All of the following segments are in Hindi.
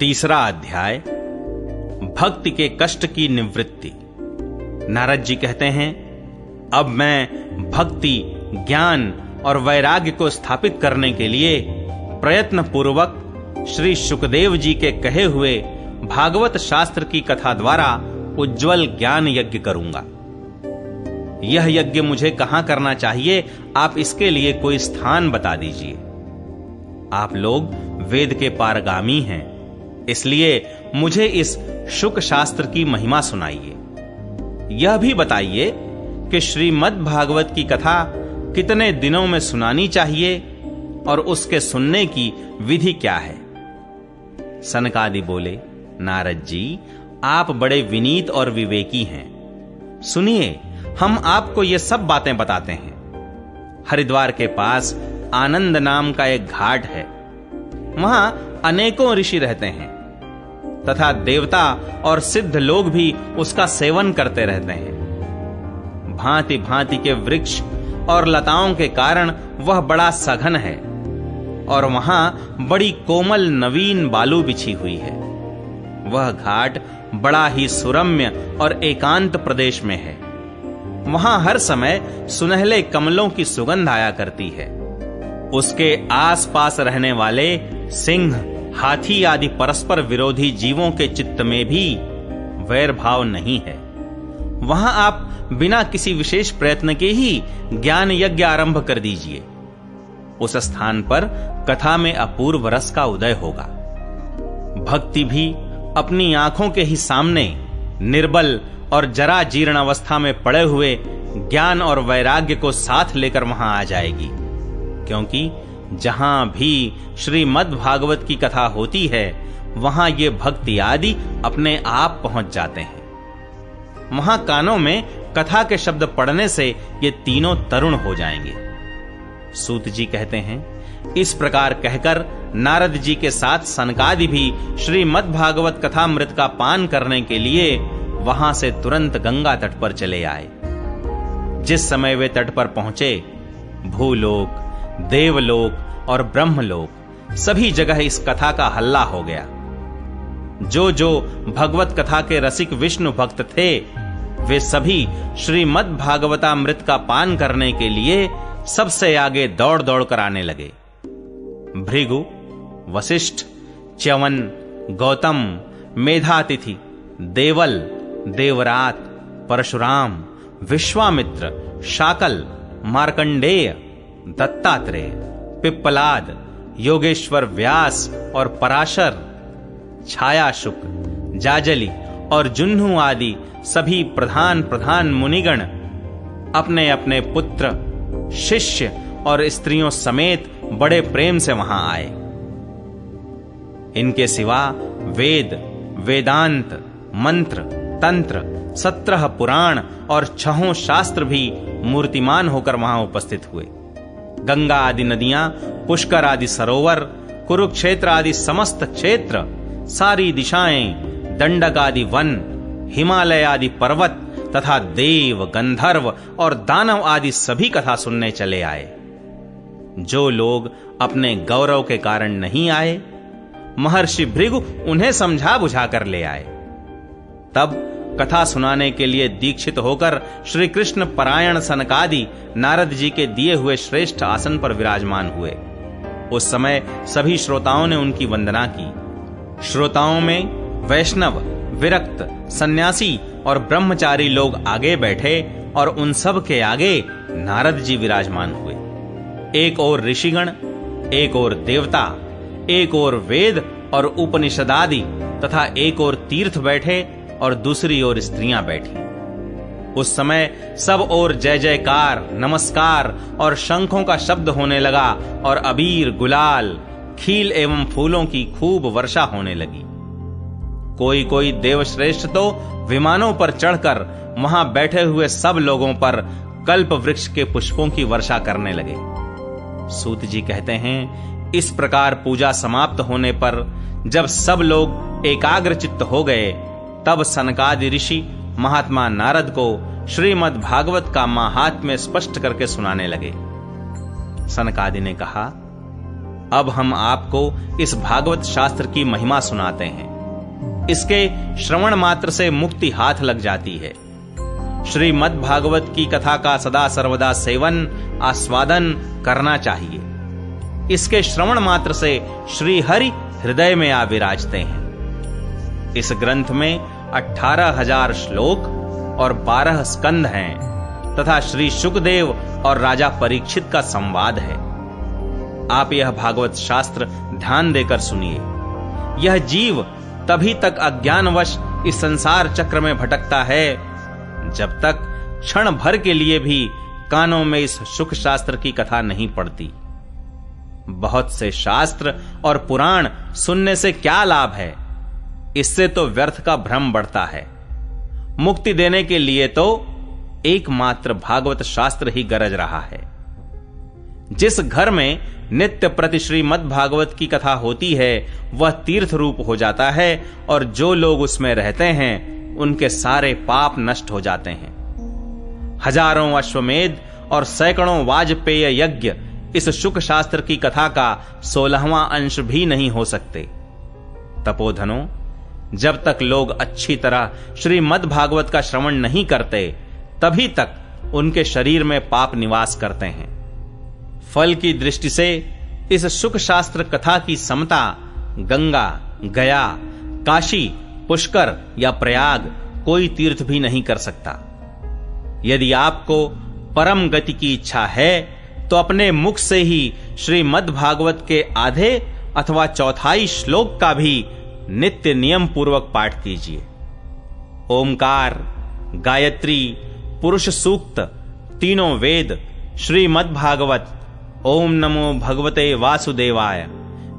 तीसरा अध्याय, भक्ति के कष्ट की निवृत्ति। नारद जी कहते हैं, अब मैं भक्ति, ज्ञान और वैराग्य को स्थापित करने के लिए प्रयत्न पूर्वक श्री सुखदेव जी के कहे हुए भागवत शास्त्र की कथा द्वारा उज्जवल ज्ञान यज्ञ करूंगा। यह यज्ञ मुझे कहां करना चाहिए, आप इसके लिए कोई स्थान बता दीजिए। आप लोग वेद के पारगामी हैं, इसलिए मुझे इस शुक शास्त्र की महिमा सुनाइए। यह भी बताइए कि श्रीमद् भागवत की कथा कितने दिनों में सुनानी चाहिए और उसके सुनने की विधि क्या है। सनकादि बोले, नारद जी, आप बड़े विनीत और विवेकी हैं। सुनिए, हम आपको ये सब बातें बताते हैं। हरिद्वार के पास आनंद नाम का एक घाट है। वहां अनेकों ऋषि रहते हैं तथा देवता और सिद्ध लोग भी उसका सेवन करते रहते हैं। भांति भांति के वृक्ष और लताओं के कारण वह बड़ा सघन है और वहां बड़ी कोमल नवीन बालू बिछी हुई है। वह घाट बड़ा ही सुरम्य और एकांत प्रदेश में है। वहां हर समय सुनहले कमलों की सुगंध आया करती है। उसके आसपास रहने वाले सिंह, हाथी आदि परस्पर विरोधी जीवों के चित्त में भी वैर भाव नहीं है। वहां आप बिना किसी विशेष प्रयत्न के ही ज्ञान यज्ञ आरंभ कर दीजिए। उस स्थान पर कथा में अपूर्व रस का उदय होगा। भक्ति भी अपनी आंखों के ही सामने निर्बल और जरा जीर्ण अवस्था में पड़े हुए ज्ञान और वैराग्य को साथ लेकर वहां आ जाएगी, क्योंकि जहां भी श्रीमद् भागवत की कथा होती है वहां ये भक्ति आदि अपने आप पहुंच जाते हैं। वहां कानों में कथा के शब्द पड़ने से ये तीनों तरुण हो जाएंगे। सूत जी कहते हैं, इस प्रकार कहकर नारद जी के साथ सनकादि भी श्रीमद् भागवत कथामृत का पान करने के लिए वहां से तुरंत गंगा तट पर चले आए। जिस समय वे तट पर पहुंचे, भूलोक, देवलोक और ब्रह्मलोक सभी जगह इस कथा का हल्ला हो गया। जो जो भगवत कथा के रसिक विष्णु भक्त थे, वे सभी श्रीमद् भागवतामृत का पान करने के लिए सबसे आगे दौड़ दौड़ कर आने लगे। भृगु, वशिष्ठ, च्यवन, गौतम, मेधातिथि, देवल, देवरात, परशुराम, विश्वामित्र, शाकल, मार्कंडेय, दत्तात्रेय, पिप्पलाद, योगेश्वर व्यास और पराशर, छायाशुक, जाजली और जुन्हु आदि सभी प्रधान प्रधान मुनिगण अपने अपने पुत्र, शिष्य और स्त्रियों समेत बड़े प्रेम से वहां आए। इनके सिवा वेद, वेदांत, मंत्र, तंत्र, 17 पुराण और 6 शास्त्र भी मूर्तिमान होकर वहां उपस्थित हुए। गंगा आदि नदियां, पुष्कर आदि सरोवर, कुरुक्षेत्र आदि समस्त क्षेत्र, सारी दिशाएं, दंडक आदि वन, हिमालय आदि पर्वत तथा देव, गंधर्व और दानव आदि सभी कथा सुनने चले आए। जो लोग अपने गौरव के कारण नहीं आए, महर्षि भृगु उन्हें समझा बुझा कर ले आए। तब कथा सुनाने के लिए दीक्षित होकर श्री कृष्ण परायण सनकादि नारद जी के दिए हुए श्रेष्ठ आसन पर विराजमान हुए। उस समय सभी श्रोताओं ने उनकी वंदना की। श्रोताओं में वैष्णव, विरक्त, सन्यासी और ब्रह्मचारी लोग आगे बैठे और उन सब के आगे नारद जी विराजमान हुए। एक ओर ऋषिगण, एक ओर देवता, एक ओर वेद और उपनिषद आदि तथा एक ओर तीर्थ बैठे और दूसरी ओर स्त्रियां बैठी। उस समय सब ओर जय जयकार, नमस्कार और शंखों का शब्द होने लगा और अबीर, गुलाल, खील एवं फूलों की खूब वर्षा होने लगी। कोई कोई देवश्रेष्ठ तो विमानों पर चढ़कर वहां बैठे हुए सब लोगों पर कल्प वृक्ष के पुष्पों की वर्षा करने लगे। सूत जी कहते हैं, इस प्रकार पूजा समाप्त होने पर जब सब लोग एकाग्र चित्त हो गए, तब सनकादि ऋषि महात्मा नारद को श्रीमद् भागवत का महात्म्य स्पष्ट करके सुनाने लगे। सनकादि ने कहा, अब हम आपको इस भागवत शास्त्र की महिमा सुनाते हैं। इसके श्रवण मात्र से मुक्ति हाथ लग जाती है। श्रीमद् भागवत की कथा का सदा सर्वदा सेवन आस्वादन करना चाहिए। इसके श्रवण मात्र से श्री हरि हृदय में आ विराजते हैं। इस ग्रंथ में 18,000 श्लोक और 12 स्कंध हैं तथा श्री शुकदेव और राजा परीक्षित का संवाद है। आप यह भागवत शास्त्र ध्यान देकर सुनिए। यह जीव तभी तक अज्ञानवश इस संसार चक्र में भटकता है जब तक क्षण भर के लिए भी कानों में इस सुख शास्त्र की कथा नहीं पड़ती। बहुत से शास्त्र और पुराण सुनने से क्या लाभ है? इससे तो व्यर्थ का भ्रम बढ़ता है। मुक्ति देने के लिए तो एकमात्र भागवत शास्त्र ही गरज रहा है। जिस घर में नित्य प्रति श्रीमद् भागवत की कथा होती है वह तीर्थ रूप हो जाता है और जो लोग उसमें रहते हैं उनके सारे पाप नष्ट हो जाते हैं। हजारों अश्वमेध और सैकड़ों वाजपेय यज्ञ इस शुक शास्त्र की कथा का 16वां अंश भी नहीं हो सकते। तपोधनों, जब तक लोग अच्छी तरह श्रीमद् भागवत का श्रवण नहीं करते तभी तक उनके शरीर में पाप निवास करते हैं। फल की दृष्टि से इस शुक शास्त्र कथा की समता गंगा, गया, काशी, पुष्कर या प्रयाग कोई तीर्थ भी नहीं कर सकता। यदि आपको परम गति की इच्छा है तो अपने मुख से ही श्रीमद् भागवत के आधे अथवा चौथाई श्लोक का भी नित्य नियम पूर्वक पाठ कीजिए। ओमकार, गायत्री, पुरुष सूक्त, तीनों वेद, श्रीमद् भागवत, ओम नमो भगवते वासुदेवाय,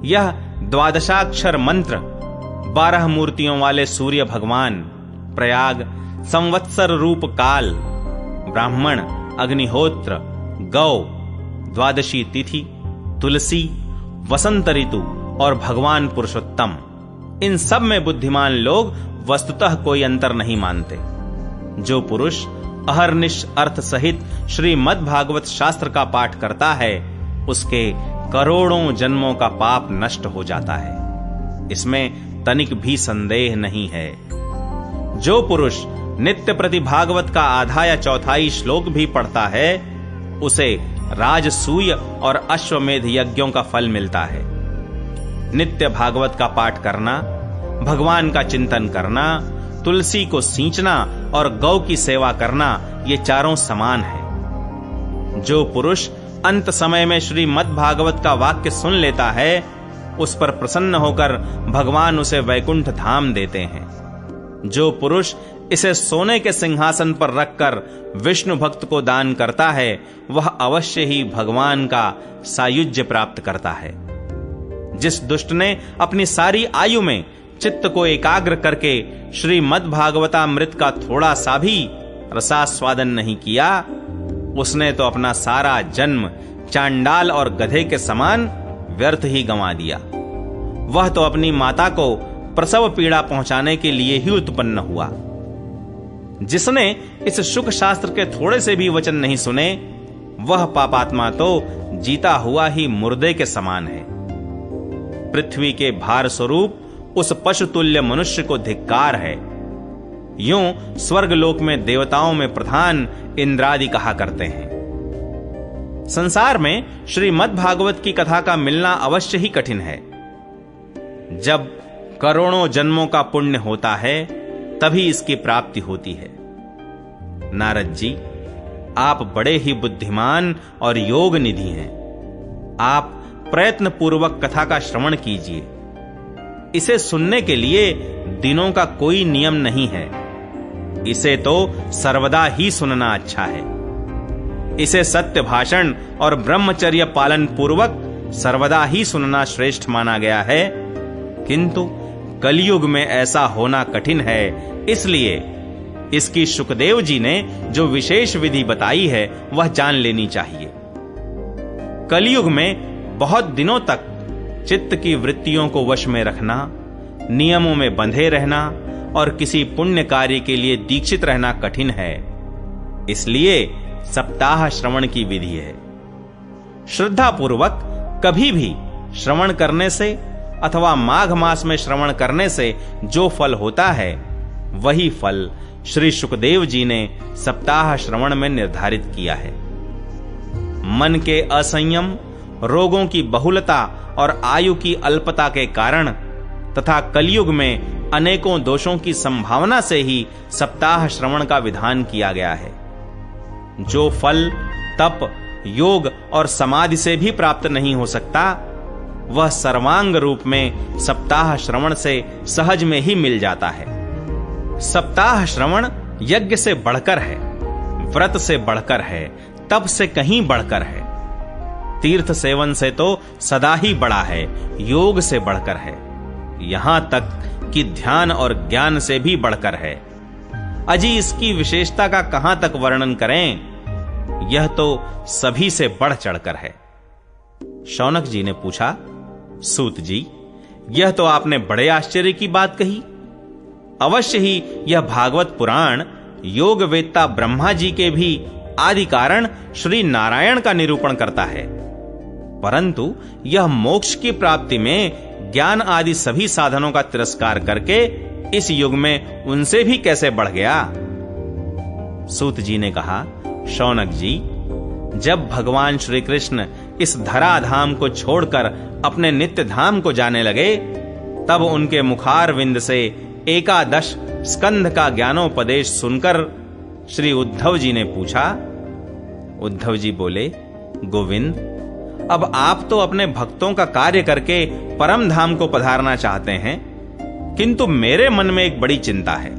यह 12 मंत्र 12 मूर्तियों वाले सूर्य भगवान, प्रयाग, संवत्सर रूप काल, ब्राह्मण, अग्निहोत्र, गौ, द्वादशी तिथि, तुलसी, वसंत ऋतु और भगवान पुरुषोत्तम, इन सब में बुद्धिमान लोग वस्तुतः कोई अंतर नहीं मानते। जो पुरुष अहर्निश अर्थ सहित श्रीमद् भागवत शास्त्र का पाठ करता है उसके करोड़ों जन्मों का पाप नष्ट हो जाता है। इसमें तनिक भी संदेह नहीं है। जो पुरुष नित्य प्रति भागवत का आधा या चौथाई श्लोक भी पढ़ता है उसे राजसूय और अश्वमेध यज्ञों का फल मिलता है। नित्य भागवत का पाठ करना, भगवान का चिंतन करना, तुलसी को सींचना और गौ की सेवा करना, ये चारों समान है। जो पुरुष अंत समय में श्रीमद् भागवत का वाक्य सुन लेता है उस पर प्रसन्न होकर भगवान उसे वैकुंठ धाम देते हैं। जो पुरुष इसे सोने के सिंहासन पर रखकर विष्णु भक्त को दान करता है वह अवश्य ही भगवान का सायुज्य प्राप्त करता है। जिस दुष्ट ने अपनी सारी आयु में चित्त को एकाग्र करके श्रीमद् भागवतामृत का थोड़ा सा भी रसास्वादन नहीं किया उसने तो अपना सारा जन्म चांडाल और गधे के समान व्यर्थ ही गंवा दिया। वह तो अपनी माता को प्रसव पीड़ा पहुंचाने के लिए ही उत्पन्न हुआ। जिसने इस शुक शास्त्र के थोड़े से भी वचन नहीं सुने वह पापात्मा तो जीता हुआ ही मुर्दे के समान है। पृथ्वी के भार स्वरूप उस पशु तुल्य मनुष्य को धिक्कार है। यूं स्वर्गलोक में देवताओं में प्रधान इंद्रादि कहा करते हैं। संसार में श्रीमद् भागवत की कथा का मिलना अवश्य ही कठिन है। जब करोड़ों जन्मों का पुण्य होता है तभी इसकी प्राप्ति होती है। नारद जी, आप बड़े ही बुद्धिमान और योग निधि हैं। आप प्रयत्न पूर्वक कथा का श्रवण कीजिए। इसे सुनने के लिए दिनों का कोई नियम नहीं है। इसे तो सर्वदा ही सुनना अच्छा है। इसे सत्य भाषण और ब्रह्मचर्य पालन पूर्वक सर्वदा ही सुनना श्रेष्ठ माना गया है। किंतु कलयुग में ऐसा होना कठिन है, इसलिए इसकी शुकदेव जी ने जो विशेष विधि बताई है वह जान लेनी चाहिए। कलयुग में बहुत दिनों तक चित्त की वृत्तियों को वश में रखना, नियमों में बंधे रहना और किसी पुण्य कार्य के लिए दीक्षित रहना कठिन है। इसलिए सप्ताह श्रवण की विधि है। श्रद्धा पूर्वक कभी भी श्रवण करने से अथवा माघ मास में श्रवण करने से जो फल होता है वही फल श्री सुखदेव जी ने सप्ताह श्रवण में निर्धारित किया है। मन के असंयम, रोगों की बहुलता और आयु की अल्पता के कारण तथा कलयुग में अनेकों दोषों की संभावना से ही सप्ताह श्रवण का विधान किया गया है। जो फल तप, योग और समाधि से भी प्राप्त नहीं हो सकता, वह सर्वांग रूप में सप्ताह श्रवण से सहज में ही मिल जाता है। सप्ताह श्रवण यज्ञ से बढ़कर है, व्रत से बढ़कर है, तप से कहीं बढ़कर है, तीर्थ सेवन से तो सदा ही बड़ा है, योग से बढ़कर है, यहां तक कि ध्यान और ज्ञान से भी बढ़कर है। अजी इसकी विशेषता का कहां तक वर्णन करें, यह तो सभी से बढ़ चढ़कर है। शौनक जी ने पूछा, सूत जी, यह तो आपने बड़े आश्चर्य की बात कही। अवश्य ही यह भागवत पुराण योग वेत्ता ब्रह्मा जी के भी आदि कारण श्री नारायण का निरूपण करता है, परंतु यह मोक्ष की प्राप्ति में ज्ञान आदि सभी साधनों का तिरस्कार करके इस युग में उनसे भी कैसे बढ़ गया। सूत जी ने कहा, शौनक जी, जब भगवान श्री कृष्ण इस धराधाम को छोड़कर अपने नित्य धाम को जाने लगे, तब उनके मुखार विंद से 11 स्कंध का ज्ञानोपदेश सुनकर श्री उद्धव जी ने पूछा। उद्धव जी बोले, गोविंद, अब आप तो अपने भक्तों का कार्य करके परम धाम को पधारना चाहते हैं, किंतु मेरे मन में एक बड़ी चिंता है,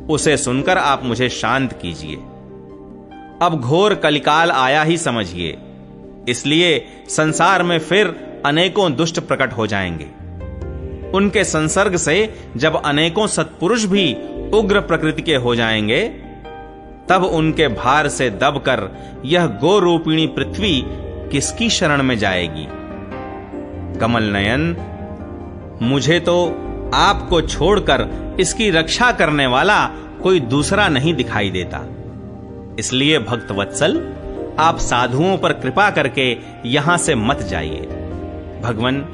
उसे सुनकर आप मुझे शांत कीजिए। अब घोर कलिकाल आया ही समझिए, इसलिए संसार में फिर अनेकों दुष्ट प्रकट हो जाएंगे। उनके संसर्ग से जब अनेकों सत्पुरुष भी उग्र प्रकृति के हो जाएंगे, तब उनके भार से दबकर यह गो रूपिणी पृथ्वी किसकी शरण में जाएगी। कमल नयन, मुझे तो आपको छोड़कर इसकी रक्षा करने वाला कोई दूसरा नहीं दिखाई देता, इसलिए भक्त वत्सल, आप साधुओं पर कृपा करके यहां से मत जाइए। भगवन,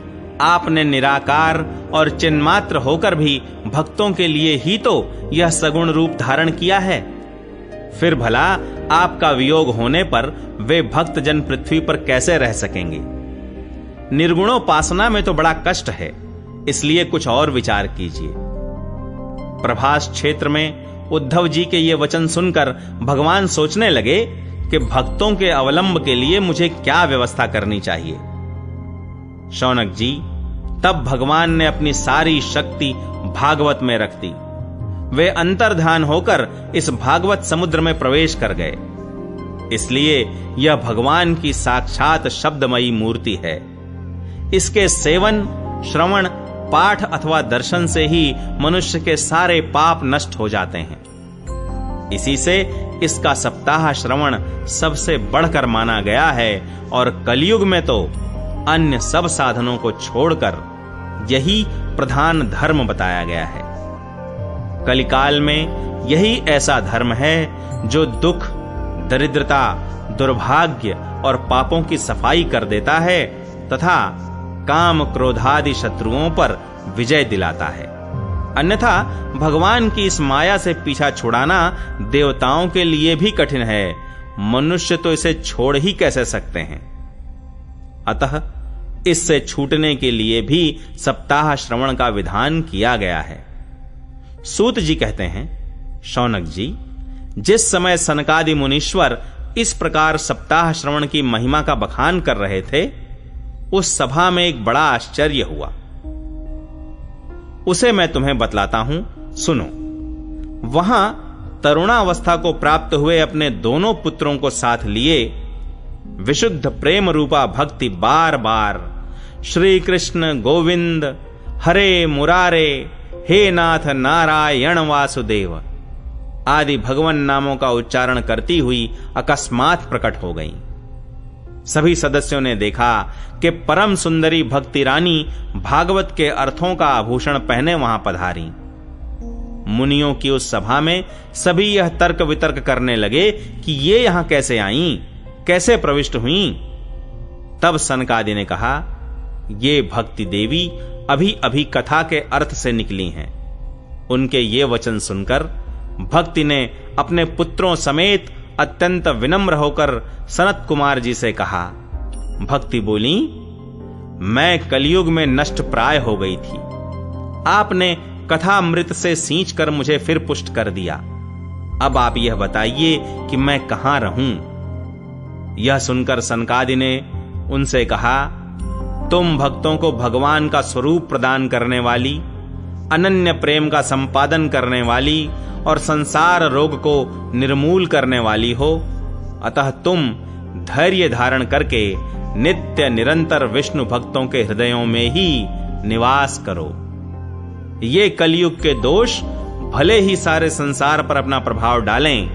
आपने निराकार और चिन्मात्र होकर भी भक्तों के लिए ही तो यह सगुण रूप धारण किया है, फिर भला आपका वियोग होने पर वे भक्तजन पृथ्वी पर कैसे रह सकेंगे। निर्गुणोपासना में तो बड़ा कष्ट है, इसलिए कुछ और विचार कीजिए। प्रभास क्षेत्र में उद्धव जी के ये वचन सुनकर भगवान सोचने लगे कि भक्तों के अवलंब के लिए मुझे क्या व्यवस्था करनी चाहिए। शौनक जी, तब भगवान ने अपनी सारी शक्ति भागवत में रख दी। वे अंतर्ध्यान होकर इस भागवत समुद्र में प्रवेश कर गए, इसलिए यह भगवान की साक्षात शब्दमयी मूर्ति है। इसके सेवन, श्रवण, पाठ अथवा दर्शन से ही मनुष्य के सारे पाप नष्ट हो जाते हैं। इसी से इसका सप्ताह श्रवण सबसे बढ़कर माना गया है और कलयुग में तो अन्य सब साधनों को छोड़कर यही प्रधान धर्म बताया गया है। कलिकाल में यही ऐसा धर्म है जो दुख, दरिद्रता, दुर्भाग्य और पापों की सफाई कर देता है तथा काम क्रोधादि शत्रुओं पर विजय दिलाता है। अन्यथा भगवान की इस माया से पीछा छुड़ाना देवताओं के लिए भी कठिन है, मनुष्य तो इसे छोड़ ही कैसे सकते हैं। अतः इससे छूटने के लिए भी सप्ताह श्रवण का विधान किया गया है। सूत जी कहते हैं, शौनक जी, जिस समय सनकादि मुनीश्वर इस प्रकार सप्ताह श्रवण की महिमा का बखान कर रहे थे, उस सभा में एक बड़ा आश्चर्य हुआ। उसे मैं तुम्हें बतलाता हूं, सुनो। वहां तरुणावस्था को प्राप्त हुए अपने दोनों पुत्रों को साथ लिए विशुद्ध प्रेम रूपा भक्ति बार बार श्री कृष्ण गोविंद हरे मुरारे हे नाथ नारायण वासुदेव आदि भगवान नामों का उच्चारण करती हुई अकस्मात प्रकट हो गईं। सभी सदस्यों ने देखा कि परम सुंदरी भक्ति रानी भागवत के अर्थों का आभूषण पहने वहां पधारी। मुनियों की उस सभा में सभी यह तर्क वितर्क करने लगे कि ये यहां कैसे आईं, कैसे प्रविष्ट हुईं। तब सनकादि ने कहा, ये भक्ति देवी अभी अभी कथा के अर्थ से निकली हैं। उनके ये वचन सुनकर भक्ति ने अपने पुत्रों समेत अत्यंत विनम्र होकर सनत कुमार जी से कहा। भक्ति बोली, मैं कलयुग में नष्ट प्राय हो गई थी। आपने कथा अमृत से सींचकर मुझे फिर पुष्ट कर दिया। अब आप यह बताइए कि मैं कहां रहूं? यह सुनकर सनकादि ने उनसे कहा, तुम भक्तों को भगवान का स्वरूप प्रदान करने वाली, अनन्य प्रेम का संपादन करने वाली और संसार रोग को निर्मूल करने वाली हो, अतः तुम धैर्य धारण करके नित्य निरंतर विष्णु भक्तों के हृदयों में ही निवास करो। ये कलयुग के दोष भले ही सारे संसार पर अपना प्रभाव डालें,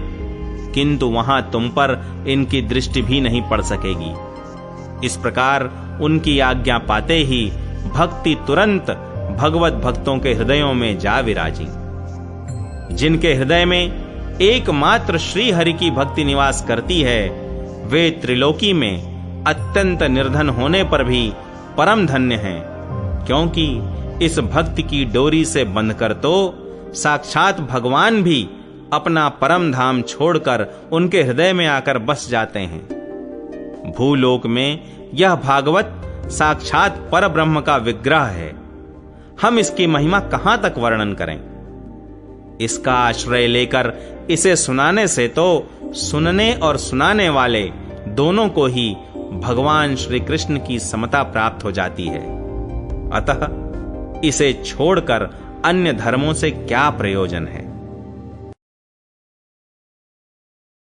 किंतु वहां तुम पर इनकी दृष्टि भी नहीं पड़ सकेगी। इस प्रकार उनकी आज्ञा पाते ही भक्ति तुरंत भगवत भक्तों के हृदयों में जा विराजी। जिनके हृदय में एकमात्र श्री हरि की भक्ति निवास करती है, वे त्रिलोकी में अत्यंत निर्धन होने पर भी परम धन्य हैं, क्योंकि इस भक्ति की डोरी से बंधकर तो साक्षात भगवान भी अपना परम धाम छोड़कर उनके हृदय में आकर बस जाते हैं। भूलोक में यह भागवत साक्षात पर ब्रह्म का विग्रह है। हम इसकी महिमा कहां तक वर्णन करें? इसका आश्रय लेकर इसे सुनाने से तो सुनने और सुनाने वाले दोनों को ही भगवान श्री कृष्ण की समता प्राप्त हो जाती है। अतः इसे छोड़कर अन्य धर्मों से क्या प्रयोजन है?